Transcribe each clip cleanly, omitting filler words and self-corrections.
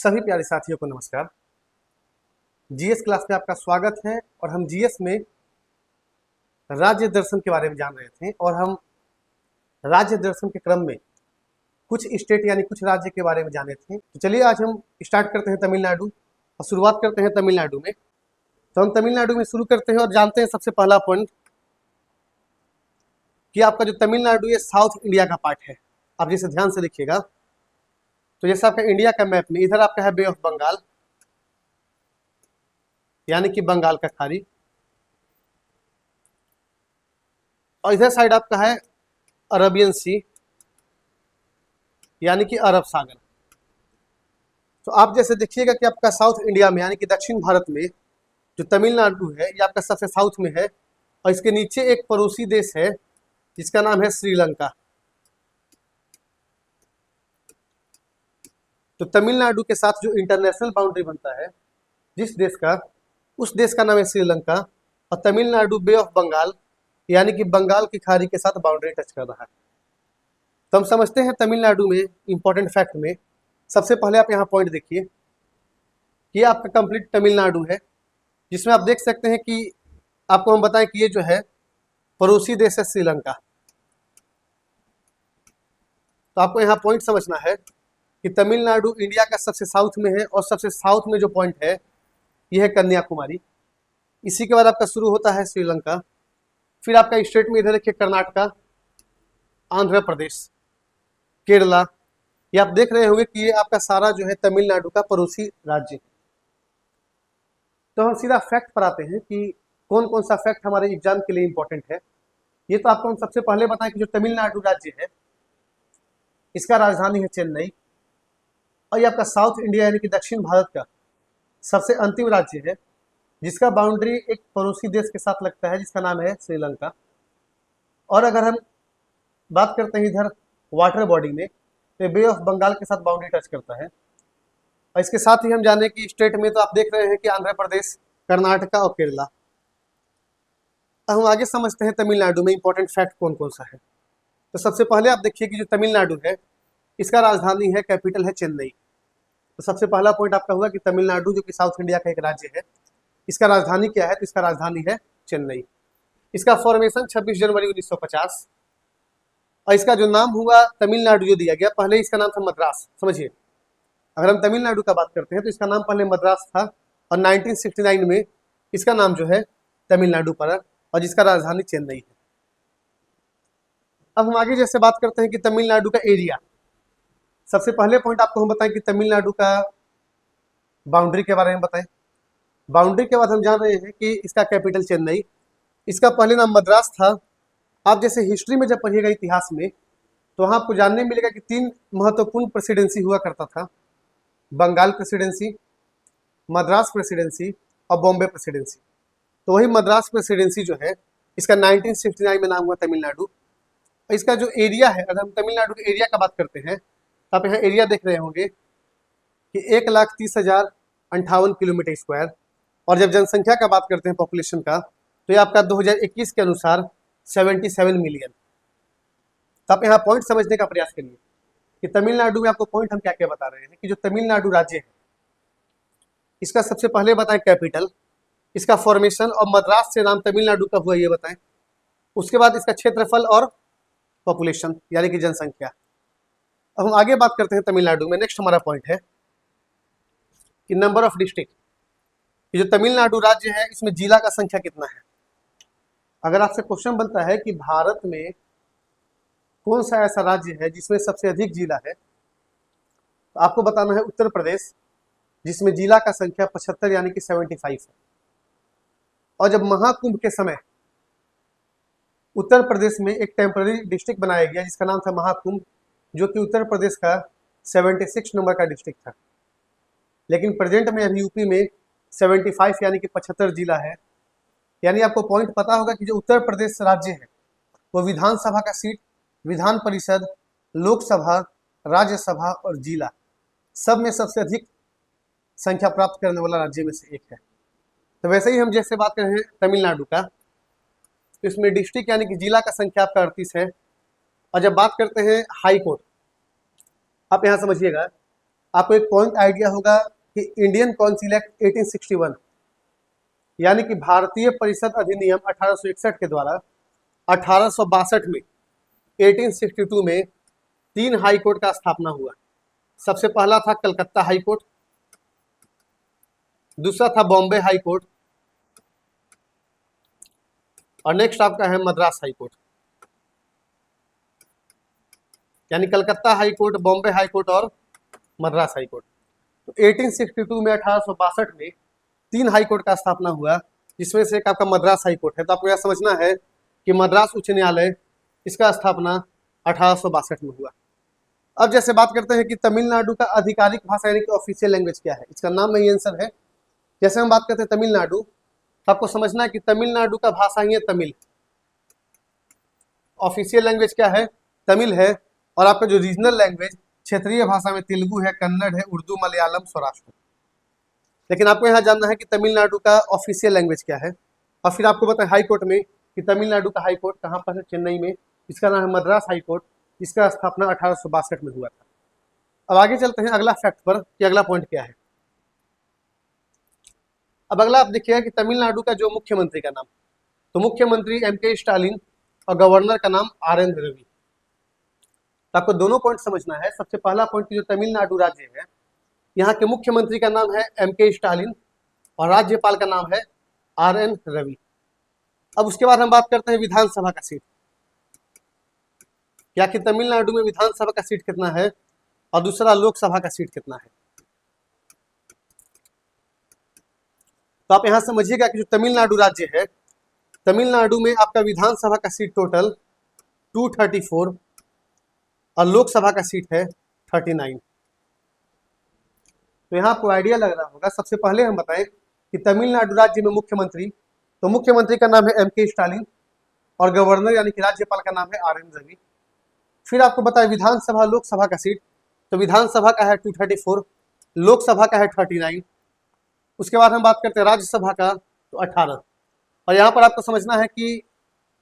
सभी प्यारे साथियों को नमस्कार। जीएस क्लास में आपका स्वागत है। और हम जीएस में राज्य दर्शन के बारे में जान रहे थे और हम राज्य दर्शन के क्रम में कुछ स्टेट यानी कुछ राज्य के बारे में जाने थे। तो चलिए आज हम स्टार्ट करते हैं तमिलनाडु और शुरुआत करते हैं तमिलनाडु में। तो हम तमिलनाडु में शुरू करते हैं और जानते हैं सबसे पहला पॉइंट कि आपका जो तमिलनाडु ये साउथ इंडिया का पार्ट है। आप जैसे ध्यान से देखिएगा तो जैसे आपका इंडिया का मैप में इधर आपका है बे ऑफ बंगाल यानी कि बंगाल का खाड़ी, और इधर साइड आपका है अरबियन सी यानी कि अरब सागर। तो आप जैसे देखिएगा कि आपका साउथ इंडिया में यानी कि दक्षिण भारत में जो तमिलनाडु है ये आपका सबसे साउथ में है और इसके नीचे एक पड़ोसी देश है जिसका नाम है श्रीलंका। तो तमिलनाडु के साथ जो इंटरनेशनल बाउंड्री बनता है जिस देश का, उस देश का नाम है श्रीलंका। और तमिलनाडु बे ऑफ बंगाल यानी कि बंगाल की खाड़ी के साथ बाउंड्री टच कर रहा है। तो हम समझते हैं तमिलनाडु में इंपॉर्टेंट फैक्ट में सबसे पहले आप यहाँ पॉइंट देखिए कि आपका कंप्लीट तमिलनाडु है, जिसमें आप देख सकते हैं कि आपको हम बताएं कि ये जो है पड़ोसी देश है श्रीलंका। तो आपको यहाँ पॉइंट समझना है कि तमिलनाडु इंडिया का सबसे साउथ में है और सबसे साउथ में जो पॉइंट है यह है कन्याकुमारी। इसी के बाद आपका शुरू होता है श्रीलंका। फिर आपका स्टेट में इधर देखिए कर्नाटका, आंध्र प्रदेश, केरला। ये आप देख रहे होंगे कि ये आपका सारा जो है तमिलनाडु का पड़ोसी राज्य है। तो हम सीधा फैक्ट पर आते हैं कि कौन कौन सा फैक्ट हमारे एग्जाम के लिए इंपॉर्टेंट है। ये तो आपको हम सबसे पहले बताएं कि जो तमिलनाडु राज्य है इसका राजधानी है चेन्नई, और ये आपका साउथ इंडिया यानी कि दक्षिण भारत का सबसे अंतिम राज्य है जिसका बाउंड्री एक पड़ोसी देश के साथ लगता है जिसका नाम है श्रीलंका। और अगर हम बात करते हैं इधर वाटर बॉडी में तो बे ऑफ बंगाल के साथ बाउंड्री टच करता है। और इसके साथ ही हम जाने कि स्टेट में तो आप देख रहे हैं कि आंध्र प्रदेश, कर्नाटका और केरला। अब हम आगे समझते हैं तमिलनाडु में इंपॉर्टेंट फैक्ट कौन कौन सा है। तो सबसे पहले आप देखिए कि जो तमिलनाडु है इसका राजधानी है, कैपिटल है चेन्नई। तो सबसे पहला पॉइंट आपका हुआ कि तमिलनाडु जो कि साउथ इंडिया का एक राज्य है इसका राजधानी क्या है, तो इसका राजधानी है चेन्नई। इसका फॉर्मेशन 26 जनवरी 1950 और इसका जो नाम हुआ तमिलनाडु जो दिया गया, पहले इसका नाम था मद्रास। समझिए, अगर हम तमिलनाडु का बात करते हैं तो इसका नाम पहले मद्रास था और 1969 में इसका नाम जो है तमिलनाडु पड़ा और जिसका राजधानी चेन्नई है। अब हम आगे जैसे बात करते हैं कि तमिलनाडु का एरिया। सबसे पहले पॉइंट आपको हम बताएं कि तमिलनाडु का बाउंड्री के बारे में बताएं। बाउंड्री के बाद हम जान रहे हैं कि इसका कैपिटल चेन्नई, इसका पहले नाम मद्रास था। आप जैसे हिस्ट्री में जब पढ़िएगा इतिहास में तो वहाँ आपको जानने मिलेगा कि 3 महत्वपूर्ण प्रेसिडेंसी हुआ करता था, बंगाल प्रेसिडेंसी, मद्रास प्रेसिडेंसी और बॉम्बे प्रेसिडेंसी। तो वही मद्रास प्रेसिडेंसी जो है इसका 1969 में नाम हुआ तमिलनाडु। और इसका जो एरिया है, अगर हम तमिलनाडु के एरिया का बात करते हैं तो आप यहाँ एरिया देख रहे होंगे कि 1,30,58 किलोमीटर स्क्वायर। और जब जनसंख्या का बात करते हैं पॉपुलेशन का तो ये आपका 2021 के अनुसार 77 मिलियन। तो आप यहाँ पॉइंट समझने का प्रयास करिए कि तमिलनाडु में आपको पॉइंट हम क्या क्या बता रहे हैं कि जो तमिलनाडु राज्य है इसका सबसे पहले बताएं कैपिटल, इसका फॉर्मेशन और मद्रास से नाम तमिलनाडु कब हुआ ये बताएं। उसके बाद इसका क्षेत्रफल और पॉपुलेशन यानी कि जनसंख्या। अब हम आगे बात करते हैं तमिलनाडु में। नेक्स्ट हमारा पॉइंट है कि नंबर ऑफ डिस्ट्रिक्ट। ये जो तमिलनाडु राज्य है इसमें जिला का संख्या कितना है। अगर आपसे क्वेश्चन बनता है कि भारत में कौन सा ऐसा राज्य है जिसमें सबसे अधिक जिला है, तो आपको बताना है उत्तर प्रदेश, जिसमें जिला का संख्या 75 यानी कि 75 है। और जब महाकुंभ के समय उत्तर प्रदेश में एक टेम्पररी डिस्ट्रिक्ट बनाया गया जिसका नाम था महाकुंभ, जो कि उत्तर प्रदेश का 76 नंबर का डिस्ट्रिक्ट था। लेकिन प्रेजेंट में अभी यूपी में 75 यानी कि 75 जिला है। यानी आपको पॉइंट पता होगा कि जो उत्तर प्रदेश राज्य है वो विधानसभा का सीट, विधान परिषद, लोकसभा, राज्यसभा और जिला सब में सबसे अधिक संख्या प्राप्त करने वाला राज्य में से एक है। तो वैसे ही हम जैसे बात कर रहे हैं तमिलनाडु का, तो इसमें डिस्ट्रिक्ट यानी कि जिला का संख्या आपका 38 है। और जब बात करते हैं हाई कोर्ट, आप यहाँ समझिएगा आपको एक पॉइंट आइडिया होगा कि इंडियन काउंसिल एक्ट 1861 यानी कि भारतीय परिषद अधिनियम 1861 के द्वारा 1862 में 1862 में 3 हाई कोर्ट का स्थापना हुआ। सबसे पहला था कलकत्ता हाई कोर्ट, दूसरा था बॉम्बे हाई कोर्ट और नेक्स्ट आपका है मद्रास हाई कोर्ट। यानी Calcutta high court, Bombay high court और मद्रास हाई कोर्ट। तो 1862 में 1862 में 3 हाई कोर्ट का स्थापना हुआ, जिसमें से एक आपका मद्रास हाई कोर्ट है। तो आपको यह समझना है कि मद्रास उच्च न्यायालय इसका स्थापना 1862 में हुआ। अब जैसे बात करते हैं कि तमिलनाडु का आधिकारिक भाषा यानी कि ऑफिशियल लैंग्वेज क्या है, इसका नाम में ही आंसर है। जैसे हम बात करते हैं तमिलनाडु, तो आपको समझना है कि तमिलनाडु का भाषा ही है तमिल। ऑफिशियल लैंग्वेज क्या है? तमिल है। और आपका जो रीजनल लैंग्वेज क्षेत्रीय भाषा में तेलुगु है, कन्नड़ है, उर्दू, मलयालम, सौराष्ट्र। लेकिन आपको यहाँ जानना है कि तमिलनाडु का ऑफिशियल लैंग्वेज क्या है। और फिर आपको बताएं हाई कोर्ट में कि तमिलनाडु का हाई कोर्ट कहाँ पर है? चेन्नई में। इसका नाम है मद्रास हाई कोर्ट। इसका स्थापना 1862 में हुआ था। अब आगे चलते हैं अगला फैक्ट पर कि अगला पॉइंट क्या है। अब अगला आप देखिएगा कि तमिलनाडु का जो मुख्यमंत्री का नाम, तो मुख्यमंत्री MK स्टालिन और गवर्नर का नाम RN रवि। तो आपको दोनों पॉइंट समझना है। सबसे पहला पॉइंट कि जो तमिलनाडु राज्य है, यहाँ के मुख्यमंत्री का नाम है MK स्टालिन और राज्यपाल का नाम है RN रवि। अब उसके बाद हम बात करते हैं विधानसभा का सीट। क्या कि तमिलनाडु में विधानसभा का सीट कितना है और दूसरा लोकसभा का सीट कितना है। तो आप यहां समझिएगा कि जो तमिलनाडु राज्य है, तमिलनाडु में आपका विधानसभा का सीट टोटल 234 और लोकसभा का सीट है 39। तो यहाँ आपको आइडिया लग रहा होगा। सबसे पहले हम बताएं कि तमिलनाडु राज्य में मुख्यमंत्री, तो मुख्यमंत्री का नाम है MK स्टालिन और गवर्नर यानी कि राज्यपाल का नाम है RN रवि। फिर आपको बताएं विधानसभा लोकसभा का सीट, तो विधानसभा का है 234, लोकसभा का है 39। उसके बाद हम बात करते हैं राज्यसभा का, तो 18। और यहाँ पर आपको समझना है कि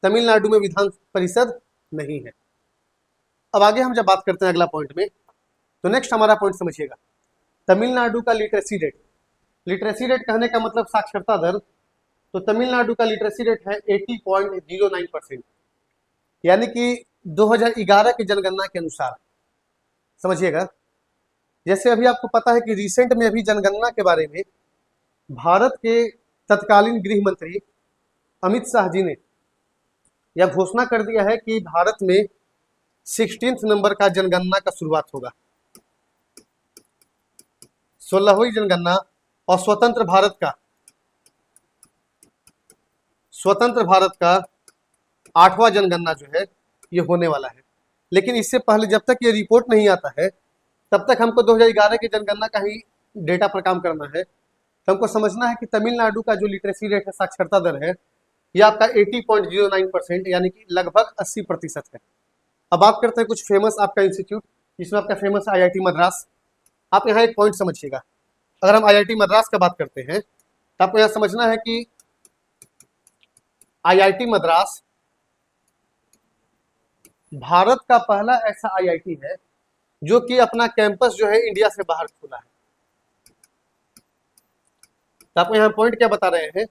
तमिलनाडु में विधान परिषद नहीं है। अब आगे हम जब बात करते हैं अगला पॉइंट में, तो नेक्स्ट हमारा पॉइंट समझिएगा तमिलनाडु का लिटरेसी रेट। लिटरेसी रेट कहने का मतलब साक्षरता दर। तो तमिलनाडु का लिटरेसी रेट है 80.09%, यानी कि 2011 की जनगणना के अनुसार। समझिएगा, जैसे अभी आपको पता है कि रिसेंट में अभी जनगणना के बारे में भारत के तत्कालीन गृह मंत्री अमित शाह जी ने यह घोषणा कर दिया है कि भारत में 16th नंबर का जनगणना का शुरुआत होगा। 16वीं जनगणना और स्वतंत्र भारत का 8वां जनगणना जो है ये होने वाला है। लेकिन इससे पहले जब तक ये रिपोर्ट नहीं आता है, तब तक हमको 2011 की जनगणना का ही डेटा पर काम करना है। तो हमको समझना है कि तमिलनाडु का जो लिटरेसी रेट है, साक्षरता दर है, ये आपका 80.09% यानी कि लगभग 80% है। अब बात करते हैं कुछ फेमस आपका इंस्टीट्यूट, जिसमें आपका फेमस IIT मद्रास। आप यहाँ एक पॉइंट समझिएगा, अगर हम IIT मद्रास का बात करते हैं तो आपको यह समझना है कि IIT मद्रास भारत का पहला ऐसा IIT है जो कि अपना कैंपस जो है इंडिया से बाहर खोला है। तो आपको यहाँ पॉइंट क्या बता रहे हैं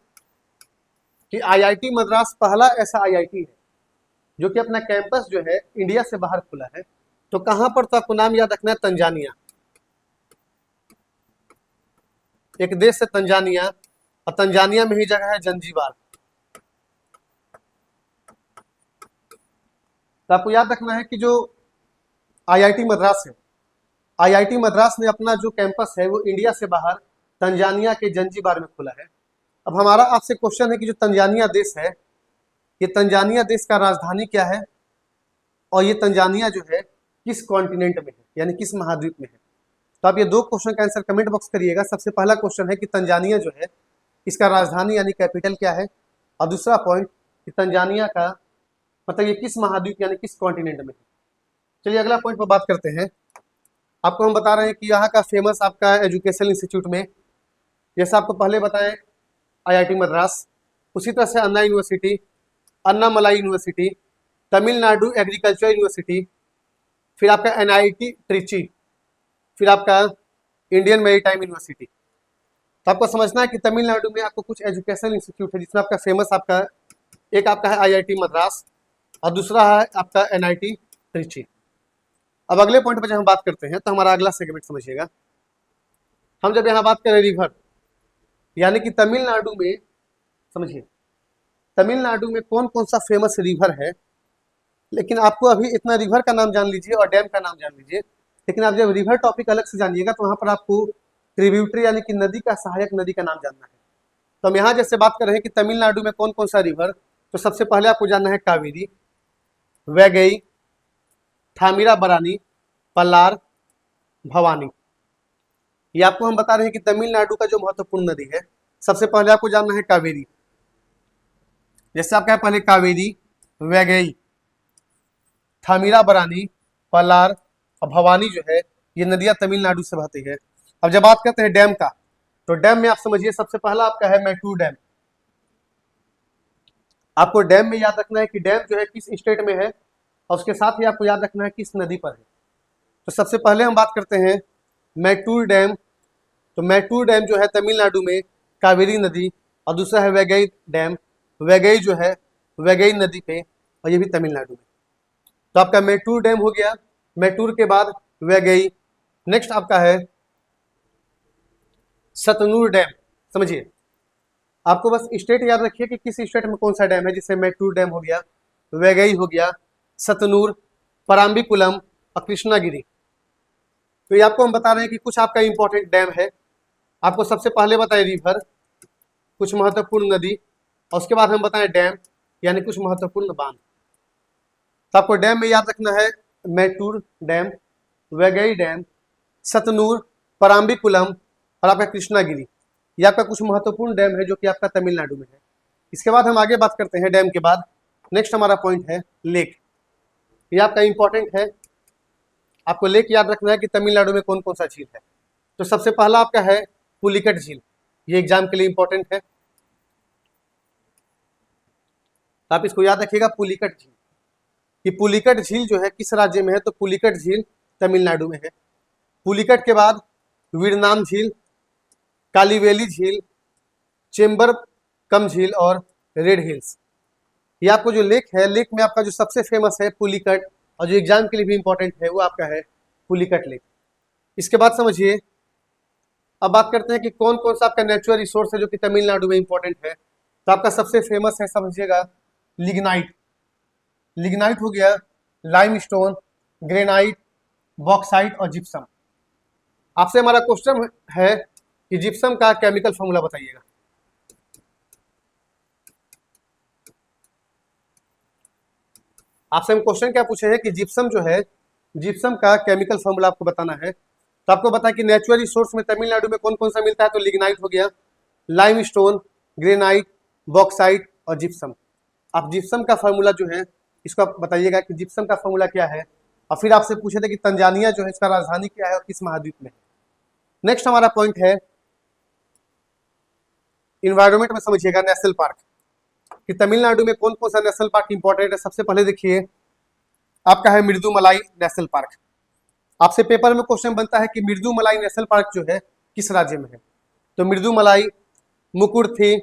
कि IIT मद्रास पहला ऐसा IIT है जो कि अपना कैंपस जो है इंडिया से बाहर खुला है। तो कहां पर? तो आपको नाम याद रखना है तंजानिया। एक देश है तंजानिया और तंजानिया में ही जगह है जंजीबार। तो आपको याद रखना है कि जो IIT मद्रास है, IIT मद्रास ने अपना जो कैंपस है वो इंडिया से बाहर तंजानिया के जंजीबार में खोला है। अब हमारा आपसे क्वेश्चन है कि जो तंजानिया देश है, ये तंजानिया देश का राजधानी क्या है और ये तंजानिया जो है किस कॉन्टिनेंट में है, यानी किस महाद्वीप में है। तो आप ये दो क्वेश्चन का आंसर कमेंट बॉक्स करिएगा। सबसे पहला क्वेश्चन है कि तंजानिया जो है इसका राजधानी यानी कैपिटल क्या है, और दूसरा पॉइंट कि तंजानिया का मतलब ये किस महाद्वीप यानी किस कॉन्टिनेंट में है। चलिए अगला पॉइंट पर बात करते हैं। आपको हम बता रहे हैं कि यहाँ का फेमस आपका एजुकेशनल इंस्टीट्यूट में, जैसे आपको पहले बताएं IIT मद्रास, उसी तरह से Anna university, Annamalai university, Tamil Nadu agriculture university, फिर आपका NIT ट्रिची, फिर आपका इंडियन मैरीटाइम यूनिवर्सिटी। तो आपको समझना है कि तमिलनाडु में आपको कुछ एजुकेशन इंस्टीट्यूट है जिसमें आपका फेमस आपका एक आपका है आईआईटी मद्रास और दूसरा है आपका एनआईटी त्रिची। अब अगले पॉइंट पर जब हम बात करते हैं तो हमारा अगला सेगमेंट समझिएगा। हम जब यहाँ बात करें रिवर, यानी कि तमिलनाडु में, समझिए तमिलनाडु में कौन कौन सा फेमस रिवर है, लेकिन आपको अभी इतना रिवर का नाम जान लीजिए और डैम का नाम जान लीजिए, लेकिन आप जब रिवर टॉपिक अलग से जानिएगा तो वहां पर आपको ट्रिब्यूटरी यानी कि नदी का सहायक नदी का नाम जानना है। तो हम यहाँ जैसे बात कर रहे हैं कि तमिलनाडु में कौन कौन सा रिवर, तो सबसे पहले आपको जानना है कावेरी, वैगई, थामिराबरानी, पल्लार, भवानी। ये आपको हम बता रहे हैं कि तमिलनाडु का जो महत्वपूर्ण नदी है। सबसे पहले आपको जानना है कावेरी, जैसे आपका है पहले कावेरी, वैगई, थामिराबरानी, पल्लार और भवानी जो है ये नदियां तमिलनाडु से बहती है। अब जब बात करते हैं डैम का, तो डैम में आप समझिए सबसे पहला आपका है मैटूर डैम। आपको डैम में याद रखना है कि डैम जो है किस स्टेट में है और उसके साथ ही आपको याद रखना है किस नदी पर है। तो सबसे पहले हम बात करते हैं मैटूर डैम। तो मैटूर डैम जो है तमिलनाडु में कावेरी नदी, और दूसरा है वैगई डैम, वैगई जो है वैगई नदी पे, और ये भी तमिलनाडु में। तो आपका मैटूर डैम हो गया, मैटूर के बाद वैगई, नेक्स्ट आपका है सतनूर डैम। समझिए आपको बस स्टेट याद रखिए कि किस स्टेट में कौन सा डैम है, जिससे मैटूर डैम हो गया, वैगई हो गया, सतनूर, पराम्बिकुलम और कृष्णागिरी। तो ये आपको हम बता रहे हैं कि कुछ आपका इंपॉर्टेंट डैम है। आपको सबसे पहले बताए रिवर, कुछ महत्वपूर्ण नदी, और उसके बाद हम बताएं डैम यानी कुछ महत्वपूर्ण बांध। तो आपको डैम में याद रखना है मैटूर डैम, वैगई डैम, सतनूर, पराम्बिकुलम और आपका कृष्णागिरी। ये आपका कुछ महत्वपूर्ण डैम है जो कि आपका तमिलनाडु में है। इसके बाद हम आगे बात करते हैं डैम के बाद। नेक्स्ट हमारा पॉइंट है लेक। ये आपका इंपॉर्टेंट है, आपको लेक याद रखना है कि तमिलनाडु में कौन कौन सा झील है। तो सबसे पहला आपका है पुलिकट झील, ये एग्जाम के लिए इंपॉर्टेंट है, आप इसको याद रखिएगा पुलिकट झील। कि पुलिकट झील जो है किस राज्य में है, तो पुलिकट झील तमिलनाडु में है। पुलिकट के बाद वीरनाम झील, कालीवेली झील, चेम्बर कम झील और रेड हिल्स। ये आपको जो लेक है, लेक में आपका जो सबसे फेमस है पुलिकट, और जो एग्जाम के लिए भी इंपॉर्टेंट है वो आपका है पुलिकट लेक। इसके बाद समझिए, अब बात करते हैं कि कौन कौन सा आपका नेचुरल रिसोर्स है जो कि तमिलनाडु में इंपॉर्टेंट है। तो आपका सबसे फेमस है, समझिएगा, लिग्नाइट। लिग्नाइट हो गया, लाइमस्टोन, ग्रेनाइट, बॉक्साइट और जिप्सम। आपसे हमारा क्वेश्चन है कि जिप्सम का केमिकल फॉर्मूला बताइएगा। आपसे हम क्वेश्चन क्या पूछे हैं कि जिप्सम जो है, जिप्सम का केमिकल फॉर्मूला आपको बताना है। तो आपको बताया कि नेचुरल रिसोर्स में तमिलनाडु में कौन कौन सा मिलता है, तो लिग्नाइट हो गया, लाइमस्टोन, ग्रेनाइट, बॉक्साइट और जिप्सम। आप जिप्सम का फॉर्मूला जो है इसको आप बताइएगा कि जिप्सम का फॉर्मूला क्या है। और फिर आपसे पूछे थे कि तंजानिया जो है इसका राजधानी क्या है और किस महाद्वीप में है। नेक्स्ट हमारा पॉइंट है इन्वायरमेंट में, समझिएगा नेशनल पार्क। कि तमिलनाडु में कौन कौन सा नेशनल पार्क इंपॉर्टेंट है। सबसे पहले देखिए आपका है मृदुमलाई नेशनल पार्क। आपसे पेपर में क्वेश्चन बनता है कि मृदुमलाई नेशनल पार्क जो है किस राज्य में है। तो मृदुमलाई, मुकुर्थी,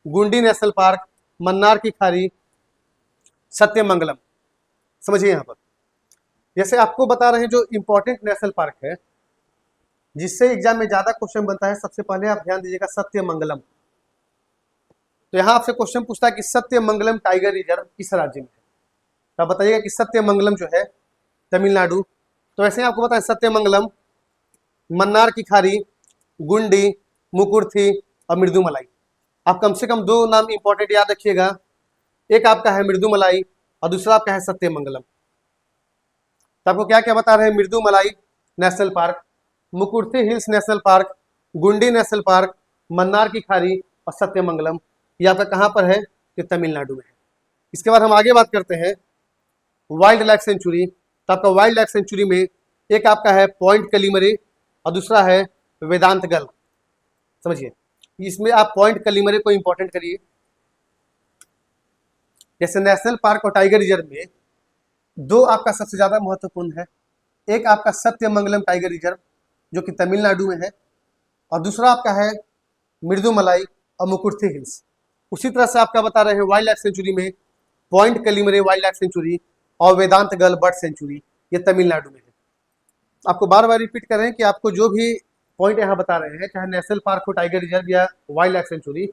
गुंडी नेशनल पार्क, मन्नार की खाड़ी, सत्यमंगलम। समझिए यहाँ पर जैसे आपको बता रहे हैं जो इंपॉर्टेंट नेशनल पार्क है जिससे एग्जाम में ज्यादा क्वेश्चन बनता है, सबसे पहले आप ध्यान दीजिएगा सत्यमंगलम। तो यहाँ आपसे क्वेश्चन पूछता है कि सत्यमंगलम टाइगर रिजर्व किस राज्य में है। तो आप बताइएगा कि सत्यमंगलम जो है तमिलनाडु। तो ऐसे आपको बताएं सत्यमंगलम, मन्नार की खाड़ी, गुंडी, मुकुर्थी और मृदुमलाई। आप कम से कम दो नाम इंपॉर्टेंट याद रखिएगा, एक आपका है मृदुमलाई और दूसरा आपका है सत्यमंगलम। तो आपको क्या क्या बता रहे हैं, Mudumalai national park, Mukurthi hills national park, Guindy national park, Mannar की खाड़ी और सत्यमंगलम। ये आपका कहाँ पर है, ये तमिलनाडु में है। इसके बाद हम आगे बात करते हैं वाइल्ड लाइफ सेंचुरी। तो आपका वाइल्ड लाइफ सेंचुरी में एक आपका है पॉइंट कलीमरे और दूसरा है वेदांतगल। समझिए इसमें आप पॉइंट कलीमरे को इंपॉर्टेंट करिए। जैसे नेशनल पार्क और टाइगर रिजर्व में दो आपका सबसे ज्यादा महत्वपूर्ण है, एक आपका सत्यमंगलम टाइगर रिजर्व जो कि तमिलनाडु में है, और दूसरा आपका है मृदुमलाई और मुकुर्थी हिल्स। उसी तरह से आपका बता रहे हैं वाइल्ड लाइफ सेंचुरी में पॉइंट कलिमरे वाइल्ड लाइफ सेंचुरी और वेदांतगल बर्ड सेंचुरी, ये तमिलनाडु में है। आपको बार बार रिपीट कर रहे हैं कि आपको जो भी पॉइंट यहाँ बता रहे हैं, चाहे नेशनल पार्क हो, टाइगर रिजर्व या वाइल्ड लाइफ सेंचुरी,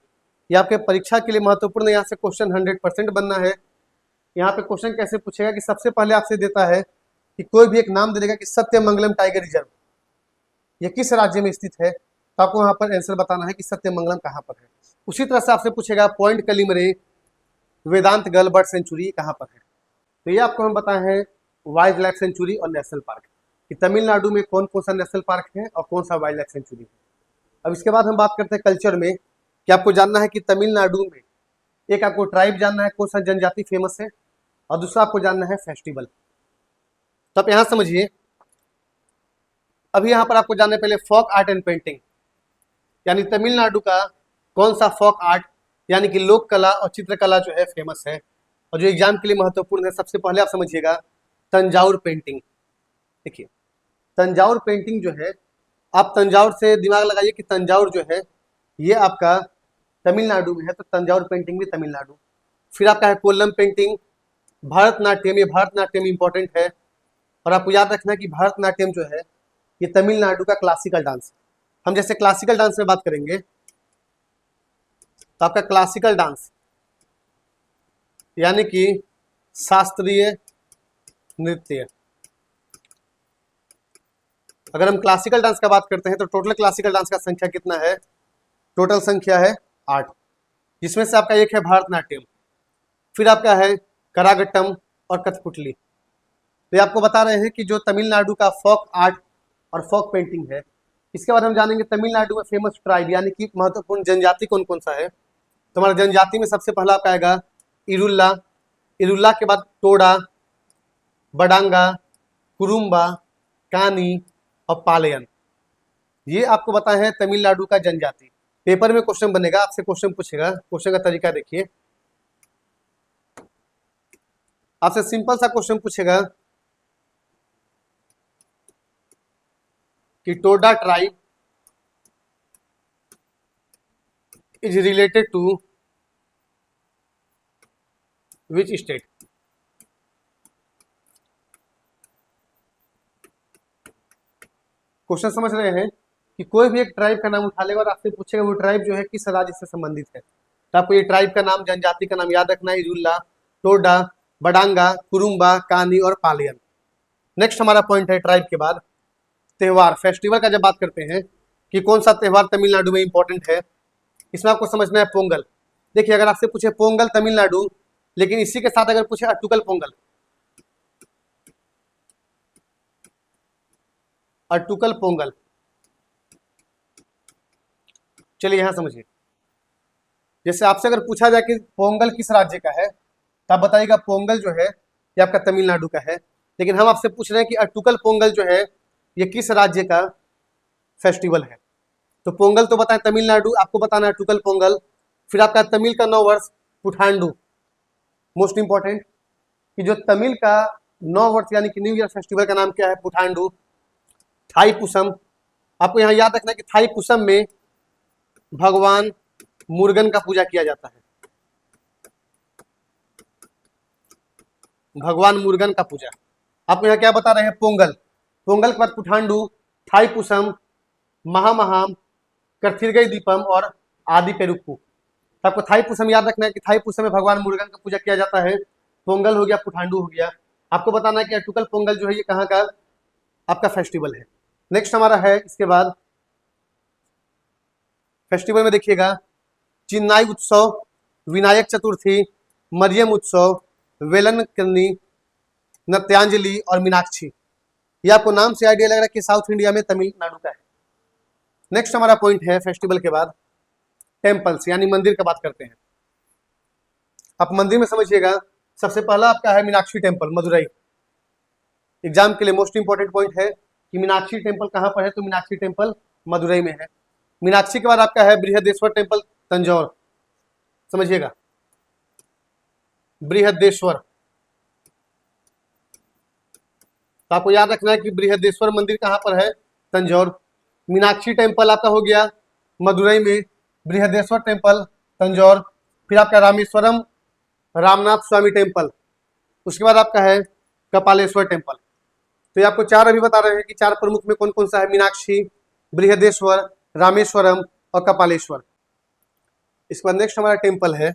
ये आपके परीक्षा के लिए महत्वपूर्ण। यहाँ से क्वेश्चन 100% बनना है। यहाँ पे क्वेश्चन कैसे पूछेगा कि सबसे पहले आपसे देता है कि कोई भी एक नाम दे देगा कि सत्यमंगलम टाइगर रिजर्व ये किस राज्य में स्थित है, तो आपको वहाँ पर आंसर बताना है कि सत्यमंगलम कहाँ पर है। उसी तरह से आपसे पूछेगा पॉइंट कलिमरे वेदांतगल बर्ड सेंचुरी कहाँ पर है, तो ये आपको हम बताए हैं वाइल्ड लाइफ सेंचुरी और नेशनल पार्क कि तमिलनाडु में कौन कौन सा नेशनल पार्क है और कौन सा वाइल्ड लाइफ सेंचुरी है। अब इसके बाद हम बात करते हैं कल्चर में कि आपको जानना है कि तमिलनाडु में एक आपको ट्राइब जानना है कौन सा जनजाति फेमस है, और दूसरा आपको जानना है फेस्टिवल। तो आप यहाँ समझिए, अभी यहाँ पर आपको जानना है पहले फोक आर्ट एंड पेंटिंग, यानी तमिलनाडु का कौन सा फोक आर्ट यानी कि लोक कला और चित्रकला जो है फेमस है, और जो एग्जाम के लिए महत्वपूर्ण है। सबसे पहले आप समझिएगा तंजाउर पेंटिंग। देखिए तंजाउर पेंटिंग जो है, आप तंजाउर से दिमाग लगाइए कि तंजाउर जो है ये आपका तमिलनाडु में है, तो तंजाउर पेंटिंग भी तमिलनाडु। फिर आपका है कोल्लम पेंटिंग, भरतनाट्यम, ये भरतनाट्यम इंपॉर्टेंट है, और आपको याद रखना कि भरतनाट्यम जो है ये तमिलनाडु का क्लासिकल डांस। हम जैसे क्लासिकल डांस में बात करेंगे तो आपका क्लासिकल डांस यानी कि शास्त्रीय नृत्य। अगर हम क्लासिकल डांस का बात करते हैं तो टोटल क्लासिकल डांस का संख्या कितना है, टोटल संख्या है 8, जिसमें से आपका एक है भरतनाट्यम, फिर आपका है करागट्टम और कठपुतली। तो ये आपको बता रहे हैं कि जो तमिलनाडु का फोक आर्ट और फोक पेंटिंग है। इसके बाद हम जानेंगे तमिलनाडु में फेमस ट्राइब यानी कि महत्वपूर्ण जनजाति कौन कौन सा है। तो हमारा जनजाति में सबसे पहला आपका आएगा इरुल्ला, इरुल्ला के बाद टोडा, बडांगा, कुरुम्बा, कानी और पालयन। ये आपको बताए हैं तमिलनाडु का जनजाति। पेपर में क्वेश्चन बनेगा, आपसे क्वेश्चन पूछेगा, क्वेश्चन का तरीका देखिए। आपसे सिंपल सा क्वेश्चन पूछेगा कि Toda tribe is related to which state. Question समझ रहे हैं कि कोई भी एक ट्राइब का नाम उठा लेगा और आपसे पूछेगा वो ट्राइब जो है किस राज्य से संबंधित है, तो आपको ये ट्राइब का नाम, जनजाति का नाम याद रखना है, इरुल्ला, टोडा, बडांगा, कुरुम्बा, कानी और पालियन। नेक्स्ट हमारा पॉइंट है ट्राइब के बाद त्योहार, फेस्टिवल का जब बात करते हैं कि कौन सा त्योहार तमिलनाडु में इंपॉर्टेंट है, इसमें आपको समझना है पोंगल। देखिए अगर आपसे पूछे पोंगल तमिलनाडु, लेकिन इसी के साथ अगर पूछे अट्टुकल पोंगल, अट्टुकल पोंगल, चलिए यहां समझिए। जैसे आपसे अगर पूछा जाए कि पोंगल किस राज्य का है, तो आप बताइएगा पोंगल जो है ये आपका तमिलनाडु का है। लेकिन हम आपसे पूछ रहे हैं कि अट्टुकल पोंगल जो है ये किस राज्य का फेस्टिवल है, तो पोंगल तो बताएं तमिलनाडु, आपको बताना है अट्टुकल पोंगल। फिर आपका तमिल का नव वर्ष पुठांडु, मोस्ट इंपॉर्टेंट कि जो तमिल का नव वर्ष यानी कि न्यू ईयर फेस्टिवल का नाम क्या है, पुठांडु। थाई पुसम, आपको यहाँ याद रखना है कि थाई पुसम में भगवान मुर्गन का पूजा किया जाता है, भगवान मुर्गन का पूजा। आपको यहाँ क्या बता रहे हैं, पोंगल, पोंगल के बाद पुठांडु, थाई पुसम, महामहाम, करथिरगई दीपम और आदि पेरुक्कू। तो आपको थाई पुसम याद रखना है कि थाई पुसम में भगवान मुर्गन का पूजा किया जाता है। पोंगल हो गया, पुठांडु हो गया। आपको बताना है कि अट्टुकल पोंगल जो है ये कहाँ का आपका फेस्टिवल है। नेक्स्ट हमारा है इसके बाद फेस्टिवल में देखिएगा चिन्नाई उत्सव, विनायक चतुर्थी, मरियम उत्सव, वेलनकन्नी, नृत्यांजलि और मीनाक्षी। ये आपको नाम से आइडिया लग रहा है कि साउथ इंडिया में तमिलनाडु का है। नेक्स्ट हमारा पॉइंट है फेस्टिवल के बाद टेम्पल्स यानी मंदिर का बात करते हैं। आप मंदिर में समझिएगा, सबसे पहला आपका है मीनाक्षी टेम्पल मदुरई। एग्जाम के लिए मोस्ट इंपॉर्टेंट पॉइंट है कि मीनाक्षी टेम्पल कहाँ पर है, तो मीनाक्षी टेम्पल मदुरई में है। मीनाक्षी के बाद आपका है बृहदेश्वर टेम्पल तंजौर, समझिएगा बृहदेश्वर। तो आपको याद रखना है कि बृहदेश्वर मंदिर कहाँ पर है, तंजौर। मीनाक्षी टेम्पल आपका हो गया मदुरई में, बृहदेश्वर टेम्पल तंजौर, फिर आपका रामेश्वरम रामनाथ स्वामी टेम्पल, उसके बाद आपका है कपालेश्वर टेम्पल। तो ये आपको चार अभी बता रहे हैं कि चार प्रमुख में कौन कौन सा है, मीनाक्षी, बृहदेश्वर, रामेश्वरम और कपालेश्वर। इसके बाद नेक्स्ट हमारा टेम्पल है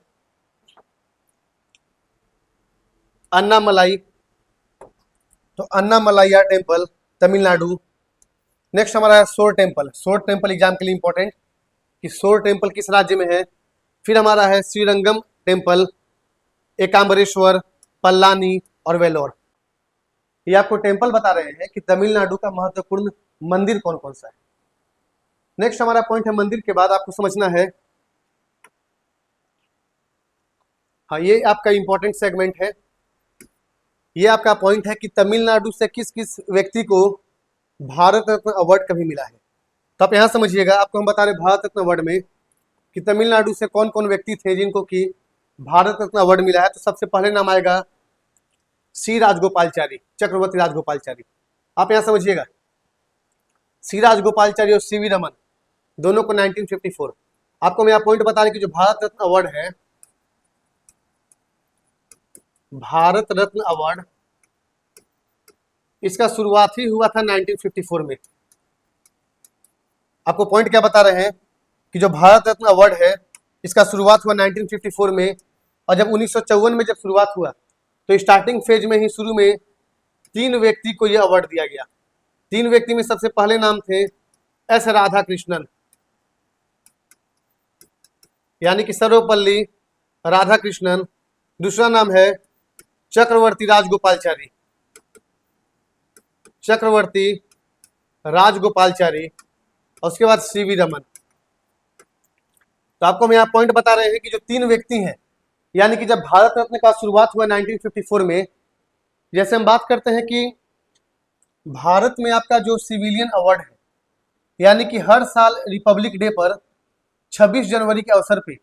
अन्नामलाई, तो अन्नामलाइया टेम्पल तमिलनाडु। नेक्स्ट हमारा है सोर टेम्पल, सोर टेम्पल एग्जाम के लिए इंपॉर्टेंट कि सोर टेम्पल किस राज्य में है। फिर हमारा है श्रीरंगम टेम्पल, एकाम्बरेश्वर, पल्लानी और वेलोर। ये आपको टेम्पल बता रहे हैं कि तमिलनाडु का महत्वपूर्ण मंदिर कौन कौन सा है। नेक्स्ट हमारा पॉइंट है मंदिर के बाद आपको समझना है, हाँ ये आपका इंपॉर्टेंट सेगमेंट है, ये आपका पॉइंट है कि तमिलनाडु से किस किस व्यक्ति को भारत रत्न अवार्ड कभी मिला है। तो आप यहाँ समझिएगा, आपको हम बता रहे भारत रत्न अवार्ड में कि तमिलनाडु से कौन कौन व्यक्ति थे जिनको कि भारत रत्न अवार्ड मिला है। तो सबसे पहले नाम आएगा सी राजगोपालचारी, चक्रवर्ती राजगोपालचारी। आप यहाँ समझिएगा, सी राजगोपालचारी और सीवी रमन दोनों को 1954। आपको मैं यहाँ पॉइंट बता रहे कि जो भारत रत्न अवार्ड है, भारत रत्न अवार्ड, इसका शुरुआत ही हुआ था 1954 में। आपको पॉइंट क्या बता रहे हैं कि जो भारत रत्न अवार्ड है इसका शुरुआत हुआ 1954 में, और जब 1954 में जब शुरुआत हुआ तो स्टार्टिंग फेज में ही शुरू में 3 व्यक्ति को यह अवार्ड दिया गया। 3 व्यक्ति में सबसे पहले नाम थे एस राधा कृष्णन, यानी कि सर्वपल्ली राधाकृष्णन। दूसरा नाम है चक्रवर्ती राजगोपालचारी, चक्रवर्ती राजगोपालचारी, और उसके बाद सीवी रमन। तो आपको हम यहाँ पॉइंट बता रहे हैं कि जो 3 व्यक्ति हैं, यानी कि जब भारत रत्न का शुरुआत हुआ 1954 में, जैसे हम बात करते हैं कि भारत में आपका जो सिविलियन अवार्ड है, यानी कि हर साल रिपब्लिक डे पर 26 जनवरी के अवसर पे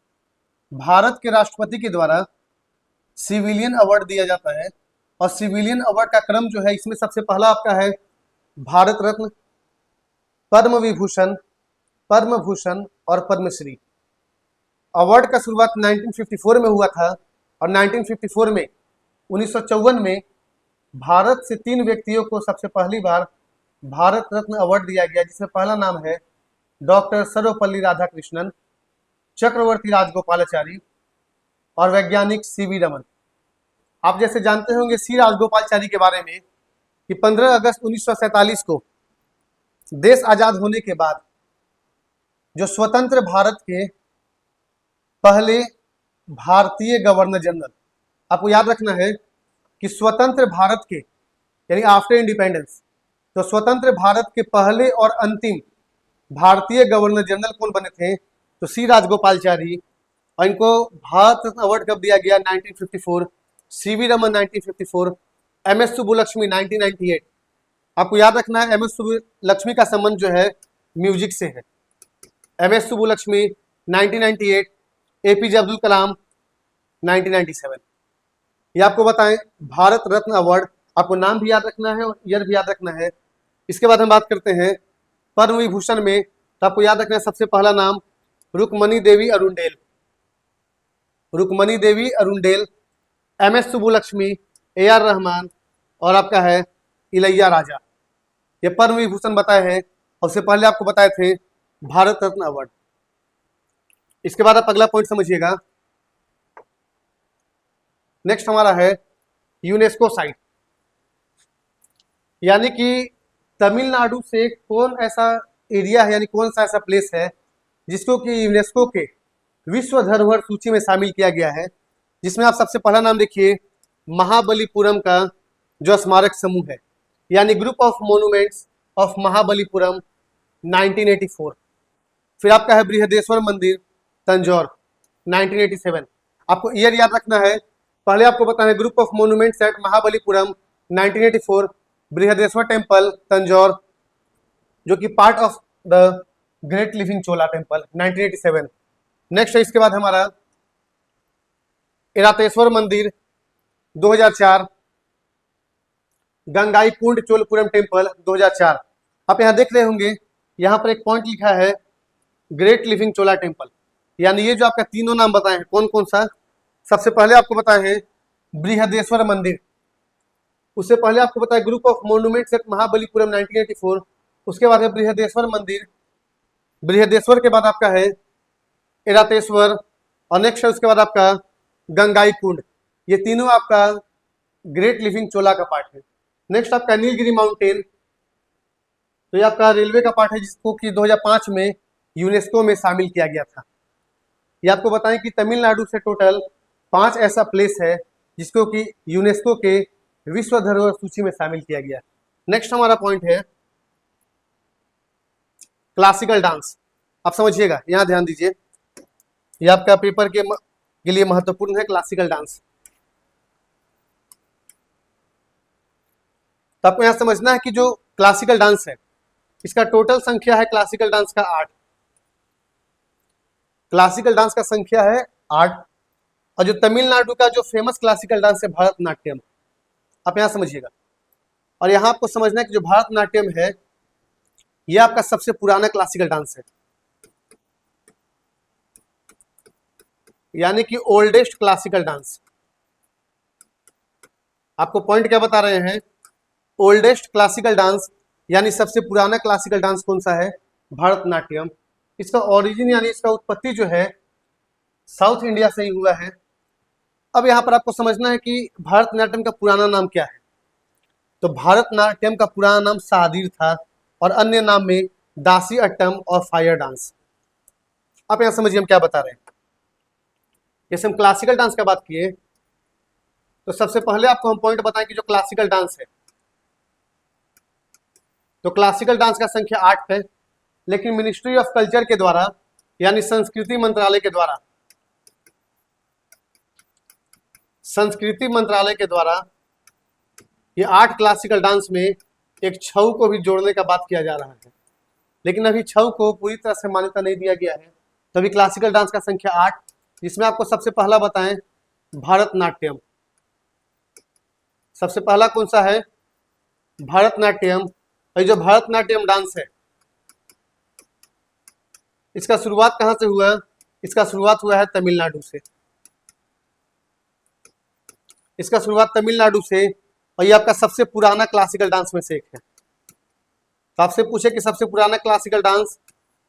भारत के राष्ट्रपति के द्वारा सिविलियन अवार्ड दिया जाता है। और सिविलियन अवार्ड का क्रम जो है, इसमें सबसे पहला आपका है भारत रत्न, पद्म विभूषण, पद्म भूषण और पद्मश्री। अवार्ड का शुरुआत 1954 में हुआ था, और 1954 में 1954 में भारत से 3 व्यक्तियों को सबसे पहली बार भारत रत्न अवार्ड दिया गया, जिसमें पहला नाम है डॉक्टर सर्वपल्ली राधाकृष्णन, चक्रवर्ती राजगोपालाचारी और वैज्ञानिक सीवी रमन। आप जैसे जानते होंगे सी राजगोपालचारी के बारे में कि 15 अगस्त 1947 को देश आजाद होने के बाद जो स्वतंत्र भारत के पहले भारतीय गवर्नर जनरल, आपको याद रखना है कि स्वतंत्र भारत के यानी आफ्टर इंडिपेंडेंस, तो स्वतंत्र भारत के पहले और अंतिम भारतीय गवर्नर जनरल कौन बने थे, तो सी राजगोपालचारी। और इनको भारत रत्न अवार्ड कब दिया गया, 1954, सीवी रमन 1954, एम एस सुब्बुलक्ष्मी 1998। आपको याद रखना है एम एस सुब्बुलक्ष्मी का संबंध जो है म्यूजिक से है। M S Subbulakshmi 1998, APJ Abdul Kalam 1997। ये आपको बताएं भारत रत्न अवार्ड, आपको नाम भी याद रखना है और ईयर भी याद रखना है। इसके बाद हम बात करते हैं पद्म विभूषण में, तो आपको याद रखना है सबसे पहला नाम Rukmini Devi Arundale, Rukmini Devi Arundale, M S Subbulakshmi, A R Rahman और आपका है इलैया राजा। ये पद्म विभूषण बताए हैं, और उससे पहले आपको बताए थे भारत रत्न अवार्ड। इसके बाद आप अगला पॉइंट समझिएगा, नेक्स्ट हमारा है यूनेस्को साइट, यानी कि तमिलनाडु से कौन ऐसा एरिया है, यानी कौन सा ऐसा प्लेस है जिसको कि यूनेस्को के विश्व धरोहर सूची में शामिल किया गया है, जिसमें आप सबसे पहला नाम देखिए महाबलीपुरम का जो स्मारक समूह है, यानी group of monuments of Mahabalipuram 1984। फिर आपका है बृहदेश्वर मंदिर तंजौर 1987। आपको ईयर याद रखना है, पहले आपको बताना है group of monuments at Mahabalipuram 1984, Brihadeeswara temple Tanjore जो कि part of the great living Chola temple 1987। Next है इसके बाद हमारा इरातेश्वर मंदिर 2004, गंगाईकुंड चोलपुरम टेम्पल 2004। आप यहाँ देख रहे होंगे यहाँ पर एक पॉइंट लिखा है ग्रेट लिविंग चोला टेम्पल, यानी ये जो आपका तीनों नाम बताए हैं कौन कौन सा। सबसे पहले आपको बताए हैं बृहदेश्वर मंदिर, उससे पहले आपको बताया group of monuments at Mahabalipuram 1984, उसके बाद है बृहदेश्वर मंदिर, बृहदेश्वर के बाद आपका है एरातेश्वर, और नेक्स्ट है उसके बाद आपका गंगाई कुंड। ये तीनों आपका ग्रेट लिविंग चोला का पार्ट है। नेक्स्ट आपका नीलगिरी माउंटेन, तो ये आपका रेलवे का पार्ट है जिसको कि 2005 में यूनेस्को में शामिल किया गया था। ये आपको बताएं कि तमिलनाडु से टोटल 5 ऐसा प्लेस है जिसको कि यूनेस्को के विश्व धरोहर सूची में शामिल किया गया। नेक्स्ट हमारा पॉइंट है क्लासिकल डांस। आप समझिएगा, यहां ध्यान दीजिए, ये आपका पेपर के लिए महत्वपूर्ण है क्लासिकल डांस। तो आपको यहां समझना है कि जो क्लासिकल डांस है इसका टोटल संख्या है क्लासिकल डांस का 8। क्लासिकल डांस का संख्या है 8, और जो तमिलनाडु का जो फेमस क्लासिकल डांस है भरतनाट्यम, आप यहां समझिएगा। और यहां आपको समझना है कि जो भरतनाट्यम है यह आपका सबसे पुराना क्लासिकल डांस है, यानी कि ओल्डेस्ट क्लासिकल डांस। आपको पॉइंट क्या बता रहे हैं, ओल्डेस्ट क्लासिकल डांस यानी सबसे पुराना क्लासिकल डांस कौन सा है, भरतनाट्यम। इसका ओरिजिन यानी इसका उत्पत्ति जो है साउथ इंडिया से ही हुआ है। अब यहाँ पर आपको समझना है कि भरतनाट्यम का पुराना नाम क्या है। तो भरतनाट्यम का पुराना नाम सादिर था, और अन्य नाम में दासी अट्टम और फायर डांस। आप यहाँ समझिए हम क्या बता रहे हैं। जैसे हम क्लासिकल डांस का बात किए तो सबसे पहले आपको हम पॉइंट बताएं कि जो क्लासिकल डांस है, तो क्लासिकल डांस का संख्या 8 है, लेकिन मिनिस्ट्री ऑफ कल्चर के द्वारा यानी संस्कृति मंत्रालय के द्वारा, ये 8 क्लासिकल डांस में एक छऊ को भी जोड़ने का बात किया जा रहा है, लेकिन अभी छऊ को पूरी तरह से मान्यता नहीं दिया गया है। तो अभी क्लासिकल डांस का संख्या 8, जिसमें आपको सबसे पहला बताएं भरतनाट्यम। सबसे पहला कौन सा है, भरतनाट्यम। और जो भरतनाट्यम डांस है इसका शुरुआत कहां से हुआ, इसका शुरुआत हुआ है तमिलनाडु से। इसका शुरुआत तमिलनाडु से, और ये आपका सबसे पुराना क्लासिकल डांस में से एक है। तो आपसे पूछे कि सबसे पुराना क्लासिकल डांस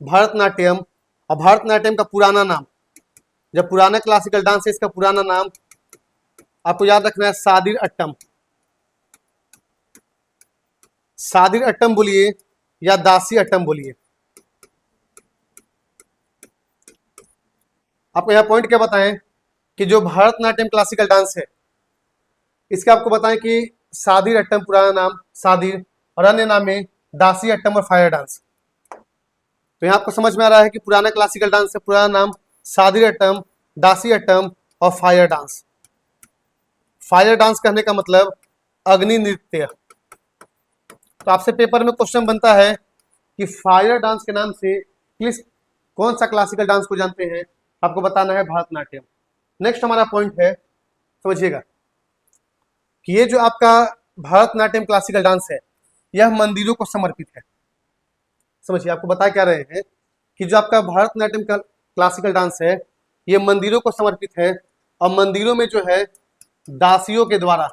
भरतनाट्यम, और भरतनाट्यम का पुराना नाम, जब पुराना क्लासिकल डांस है इसका पुराना नाम आपको याद रखना है सादिर अट्टम। सादिर अट्टम बोलिए या दासी अट्टम बोलिए। आपको यहाँ पॉइंट क्या बताएं कि जो भरतनाट्यम क्लासिकल डांस है इसका आपको बताएं कि सादिर अट्टम पुराना नाम सादिर, और अन्य नाम में दासी अट्टम और फायर डांस। तो यहाँ आपको समझ में आ रहा है कि पुराना क्लासिकल डांस है, पुराना नाम सादिर अट्टम, दासी अट्टम और फायर डांस। फायर डांस कहने का मतलब अग्नि नृत्य। तो आपसे पेपर में क्वेश्चन बनता है कि फायर डांस के नाम से किस कौन सा क्लासिकल डांस को जानते हैं, आपको बताना है भरतनाट्यम। नेक्स्ट हमारा पॉइंट है, समझिएगा कि ये जो आपका भरतनाट्यम क्लासिकल डांस है यह मंदिरों को समर्पित है। समझिए, आपको बता क्या रहे हैं कि जो आपका भरतनाट्यम का क्लासिकल डांस है ये मंदिरों को समर्पित है, और मंदिरों में जो है दासियों के द्वारा,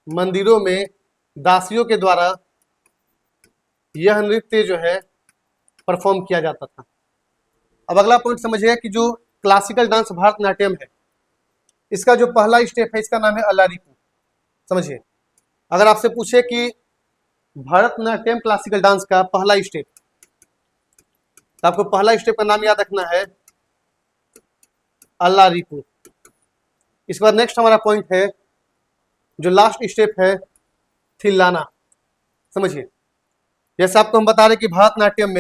मंदिरों में दासियों के द्वारा यह नृत्य जो है परफॉर्म किया जाता था। अब अगला पॉइंट समझिए कि जो क्लासिकल डांस भरतनाट्यम है इसका जो पहला स्टेप है इसका नाम है अल्लारिपू। समझिए, अगर आपसे पूछे कि भरतनाट्यम क्लासिकल डांस का पहला स्टेप, तो आपको पहला स्टेप का नाम याद रखना है अल्लारिपू। इसके बाद नेक्स्ट हमारा पॉइंट है, जो लास्ट स्टेप है थिल्लाना। समझिए, जैसे आपको हम बता रहे कि भरतनाट्यम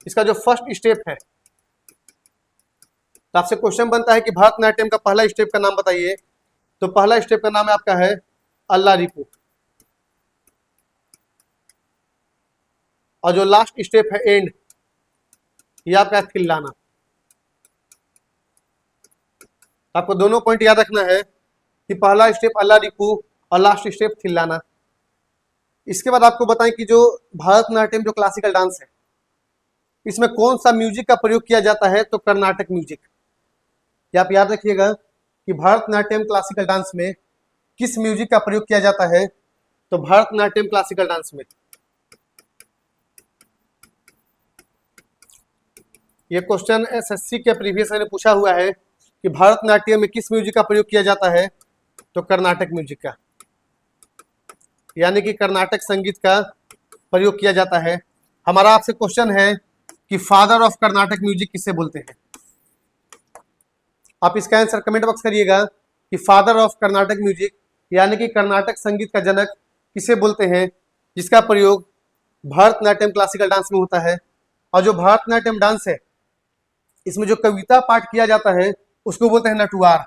इसका जो फर्स्ट स्टेप है, तो आपसे क्वेश्चन बनता है कि भरतनाट्यम का पहला स्टेप का नाम बताइए। तो पहला स्टेप का नाम है आपका है अल्लारिपू, और जो लास्ट स्टेप है एंड, ये आपका है थिल्लाना। आपको दोनों पॉइंट याद रखना है कि पहला स्टेप अल्लादीपू और लास्ट स्टेप थिल्लाना। इसके बाद आपको बताएं कि जो भारतनाट्यम जो क्लासिकल डांस है, इसमें कौन सा म्यूजिक का प्रयोग किया जाता है, तो कर्नाटक म्यूजिक। ये आप याद रखिएगा कि भारतनाट्यम क्लासिकल डांस में किस म्यूजिक का प्रयोग किया जाता है, तो भारतनाट्यम क्लासिकल डांस में। ये क्वेश्चन एसएससी के प्रीवियस ने पूछा हुआ है कि भारतनाट्यम में किस म्यूजिक का प्रयोग किया जाता है, तो कर्नाटक म्यूजिक का, यानी कि कर्नाटक संगीत का प्रयोग किया जाता है। हमारा आपसे क्वेश्चन है कि फादर ऑफ कर्नाटक म्यूजिक किसे बोलते हैं। आप इसका आंसर कमेंट बॉक्स करिएगा कि फादर ऑफ कर्नाटक म्यूजिक यानी कि कर्नाटक संगीत का जनक किसे बोलते हैं, जिसका प्रयोग भारतनाट्यम क्लासिकल डांस में होता है। और जो भारतनाट्यम डांस है, इसमें जो कविता पाठ किया जाता है उसको बोलते हैं नटुआर।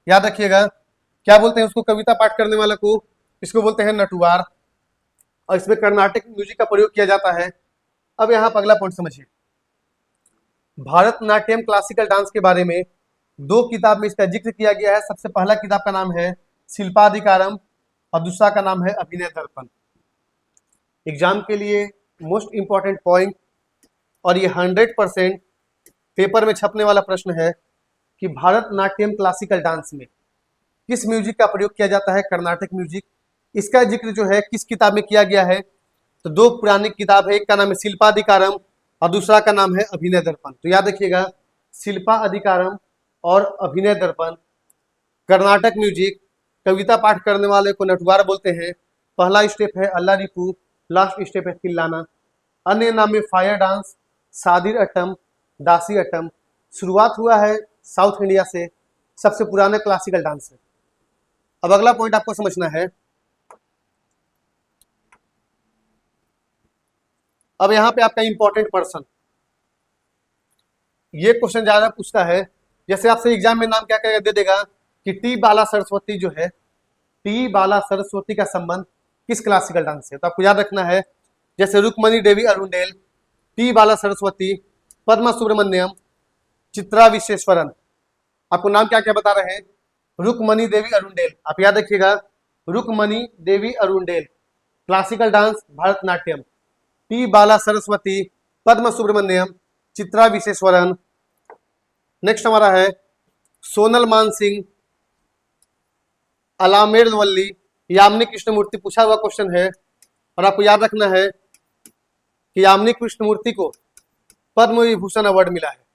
याद रखिएगा, क्या बोलते हैं उसको, कविता पाठ करने वाला को, इसको बोलते हैं नटुआर। और इसमें कर्नाटक म्यूजिक का प्रयोग किया जाता है। अब यहाँ पर अगला पॉइंट समझिए, भारतनाट्यम क्लासिकल डांस के बारे में 2 किताब में इसका जिक्र किया गया है। सबसे पहला किताब का नाम है शिल्पाधिकारम और दूसरा का नाम है अभिनय दर्पण। एग्जाम के लिए मोस्ट इंपॉर्टेंट पॉइंट, और ये 100% पेपर में छपने वाला प्रश्न है कि भारतनाट्यम क्लासिकल डांस में किस म्यूजिक का प्रयोग किया जाता है, कर्नाटक म्यूजिक। इसका जिक्र जो है किस किताब में किया गया है, तो 2 पुरानी किताब है, एक का नाम है शिल्पाधिकारम और दूसरा का नाम है अभिनय दर्पण। तो याद रखिएगा, शिल्पाधिकारम और अभिनय दर्पण। कर्नाटक म्यूजिक, कविता पाठ करने वाले को नटवार बोलते हैं। पहला स्टेप है अल्लादीपू, लास्ट स्टेप है थिल्लाना। अन्य नाम में फायर डांस, सादिर अट्टम, दासी अट्टम। शुरुआत हुआ है साउथ इंडिया से, सबसे पुराना क्लासिकल डांस है। अब अगला पॉइंट आपको समझना है, अब यहाँ पे आपका इंपॉर्टेंट पर्सन, ये क्वेश्चन ज्यादा पूछता है। जैसे आपसे एग्जाम में नाम क्या क्या दे देगा कि टी बाला सरस्वती जो है, टी बाला सरस्वती का संबंध किस क्लासिकल डांस से, तो आपको याद रखना है। जैसे रुक्मणी देवी अरुणडेल, टी बाला सरस्वती, पद्मा सुब्रमण्यम, चित्रा विश्वेश्वरन। आपको नाम क्या क्या बता रहे हैं, रुक्मणी देवी अरुणडेल। आप याद रखिएगा, Rukmini Devi Arundale classical dance Bharatanatyam, T Bala Saraswati, Padma Subrahmanyam, Chitra Visweswaran. Next हमारा है सोनल मान सिंह, अलामेर वल्ली, यामिनी कृष्णमूर्ति। पूछा हुआ क्वेश्चन है, और आपको याद रखना है कि यामिनी कृष्णमूर्ति को पद्म विभूषण अवार्ड मिला है।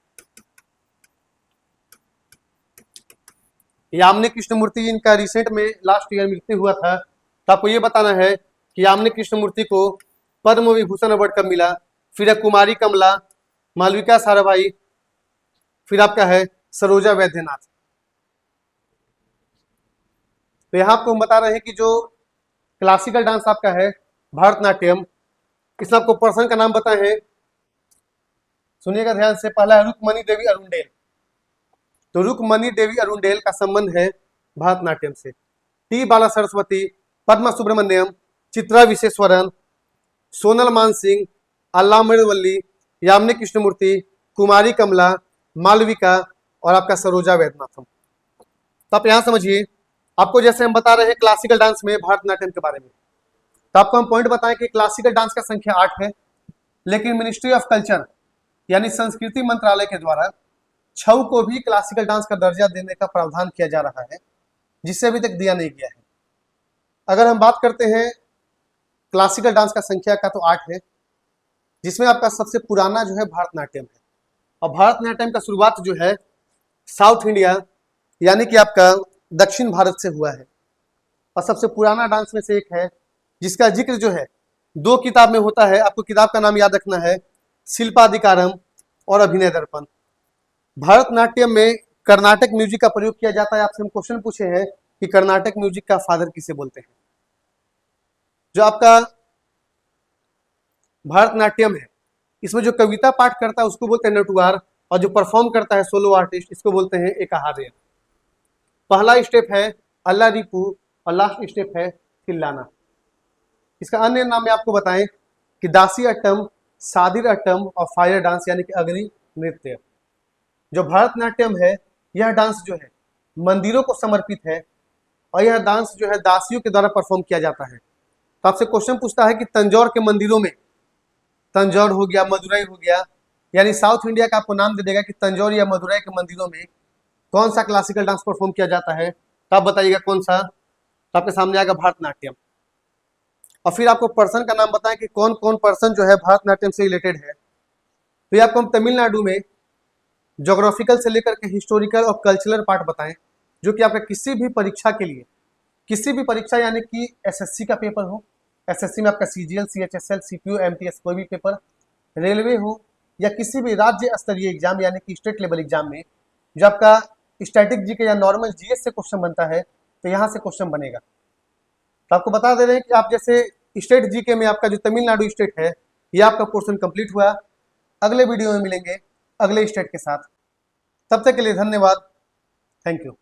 यामिनी कृष्णमूर्ति इनका रिसेंट में लास्ट ईयर मृत्यु हुआ था, तो आपको ये बताना है कि यामिनी कृष्णमूर्ति को पद्म विभूषण अवार्ड कब मिला। फिर है कुमारी कमला, मालविका साराभाई, फिर आपका है सरोजा वैद्यनाथ। तो यहाँ आपको हम बता रहे हैं कि जो क्लासिकल डांस आपका है भारतनाट्यम, इसमें आपको पर्सन का नाम बताए हैं, सुनिएगा ध्यान से। पहला है रुक्मणी देवी अरुणडेल, तो रुक्मणी देवी अरुणडेल का संबंध है भारतनाट्यम से। टी बाला सरस्वती, पद्मा सुब्रमण्यम, चित्रा विश्वेश्वरन, सोनल मान सिंह, अल्लामेर वल्ली, यामिनी कृष्णमूर्ति, कुमारी कमला, मालविका और आपका सरोजा वैद्यनाथम। तो आप यहां समझिए, आपको जैसे हम बता रहे हैं क्लासिकल डांस में भारतनाट्यम के बारे में, तो आपको हम पॉइंट बताएं कि क्लासिकल डांस का संख्या 8 है, लेकिन मिनिस्ट्री ऑफ कल्चर यानी संस्कृति मंत्रालय के द्वारा छऊ को भी क्लासिकल डांस का दर्जा देने का प्रावधान किया जा रहा है, जिससे अभी तक दिया नहीं गया है। अगर हम बात करते हैं क्लासिकल डांस का संख्या का, तो 8 है, जिसमें आपका सबसे पुराना जो है भारतनाट्यम है। और भारतनाट्यम का शुरुआत जो है साउथ इंडिया यानी कि आपका दक्षिण भारत से हुआ है, और सबसे पुराना डांस में से एक है, जिसका जिक्र जो है 2 किताब में होता है। आपको किताब का नाम याद रखना है, शिल्पाधिकारम और अभिनय दर्पण। भारतनाट्यम में कर्नाटक म्यूजिक का प्रयोग किया जाता है। आपसे हम क्वेश्चन पूछे हैं कि कर्नाटक म्यूजिक का फादर किसे बोलते हैं। जो आपका भारतनाट्यम है, इसमें जो कविता पाठ करता है उसको बोलते हैं नटुआर, और जो परफॉर्म करता है सोलो आर्टिस्ट, इसको बोलते हैं एकाहारे। पहला स्टेप है अल्लादीपू और लास्ट स्टेप है थिल्लाना। इसका अन्य नाम मैं आपको बताएं कि दासी अट्टम, सादिर अट्टम और फायर डांस यानी कि अग्नि नृत्य। जो भारतनाट्यम है, यह डांस जो है मंदिरों को समर्पित है और यह डांस जो है दासियों के द्वारा परफॉर्म किया जाता है। तो आपसे क्वेश्चन पूछता है कि तंजौर के मंदिरों में, तंजौर हो गया, मदुरई हो गया, यानी साउथ इंडिया का आपको नाम दे देगा कि तंजौर या मदुरई के मंदिरों में कौन सा क्लासिकल डांस परफॉर्म किया जाता है, तो आप बताइएगा कौन सा। तो आपके सामने आएगा भरतनाट्यम। और फिर आपको पर्सन का नाम बताएं कि कौन कौन पर्सन जो है भरतनाट्यम से रिलेटेड है। तो ये आपको हम तमिलनाडु में ज्योग्राफिकल से लेकर के हिस्टोरिकल और कल्चरल पार्ट बताएं, जो कि आपका किसी भी परीक्षा के लिए, किसी भी परीक्षा यानी कि एसएससी का पेपर हो, एसएससी में आपका सीजीएल, सीएचएसएल, सीपीयू, एमटीएस कोई भी पेपर, रेलवे हो, या किसी भी राज्य स्तरीय एग्जाम यानी कि स्टेट लेवल एग्जाम में जो आपका स्टैटिक जीके या नॉर्मल जीएस से क्वेश्चन बनता है, तो यहाँ से क्वेश्चन बनेगा। तो आपको बता दे रहे हैं कि आप जैसे स्टेट जीके में आपका जो तमिलनाडु स्टेट है, ये आपका पोर्शन कंप्लीट हुआ। अगले वीडियो में मिलेंगे अगले स्टेट के साथ। तब तक के लिए धन्यवाद। Thank you.